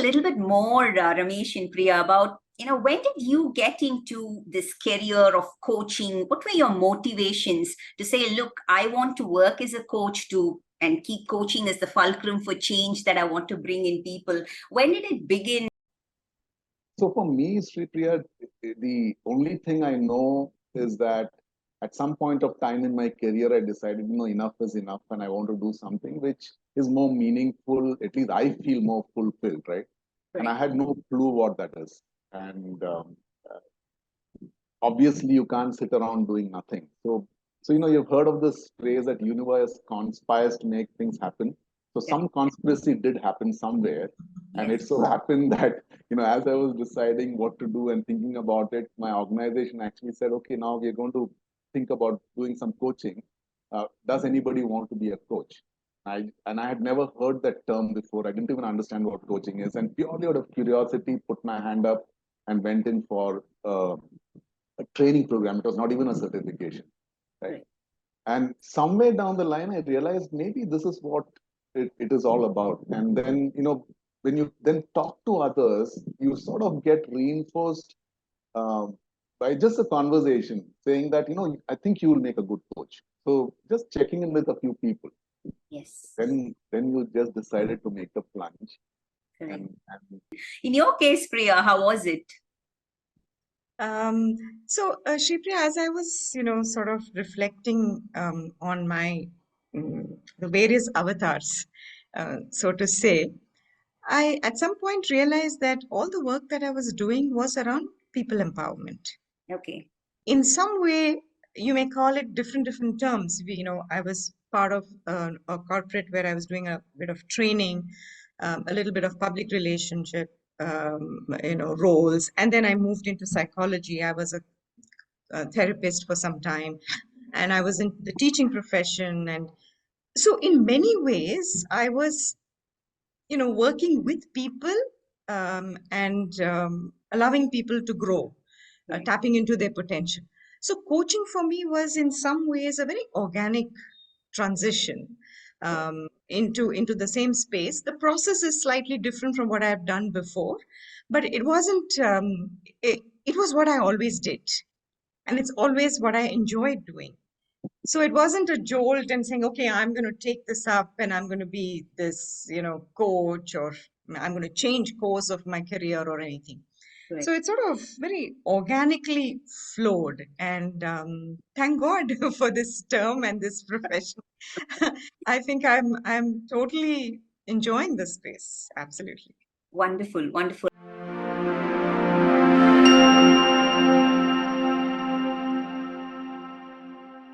little bit more, Ramesh and Priya, about, when did you get into this career of coaching? What were your motivations to say, look, I want to work as a coach too, and keep coaching as the fulcrum for change that I want to bring in people? When did it begin? So for me, Sri Priya, the only thing I know is that at some point of time in my career, I decided, enough is enough, and I want to do something which is more meaningful. At least I feel more fulfilled, right? And I had no clue what that is. And obviously, you can't sit around doing nothing. So you've heard of this phrase that universe conspires to make things happen. So some conspiracy did happen somewhere. And it so happened that, as I was deciding what to do and thinking about it, my organization actually said, okay, now we're going to think about doing some coaching. Does anybody want to be a coach? I had never heard that term before. I didn't even understand what coaching is. And purely out of curiosity, put my hand up and went in for a training program. It was not even a certification. Right. And somewhere down the line, I realized maybe this is what it is all about. And then, when you then talk to others, you sort of get reinforced by just a conversation saying that, I think you will make a good coach. So just checking in with a few people. Yes. Then you just decided to make the plunge. And in your case, Priya, how was it? Shripriya, as I was, sort of reflecting on my the various avatars, so to say, I at some point realized that all the work that I was doing was around people empowerment. Okay. In some way, you may call it different terms. I was part of a corporate where I was doing a bit of training, a little bit of public relationship, roles, and then I moved into psychology. I was a therapist for some time, and I was in the teaching profession, and so in many ways I was working with people and allowing people to grow, tapping into their potential. So coaching for me was in some ways a very organic transition into the same space. The process is slightly different from what I've done before, but it wasn't, it was what I always did. And it's always what I enjoyed doing. So it wasn't a jolt and saying, okay, I'm going to take this up and I'm going to be this, coach, or I'm going to change course of my career or anything. Right. So it sort of very organically flowed. And thank God for this term and this profession. I think I'm totally enjoying this space. Absolutely. Wonderful, wonderful.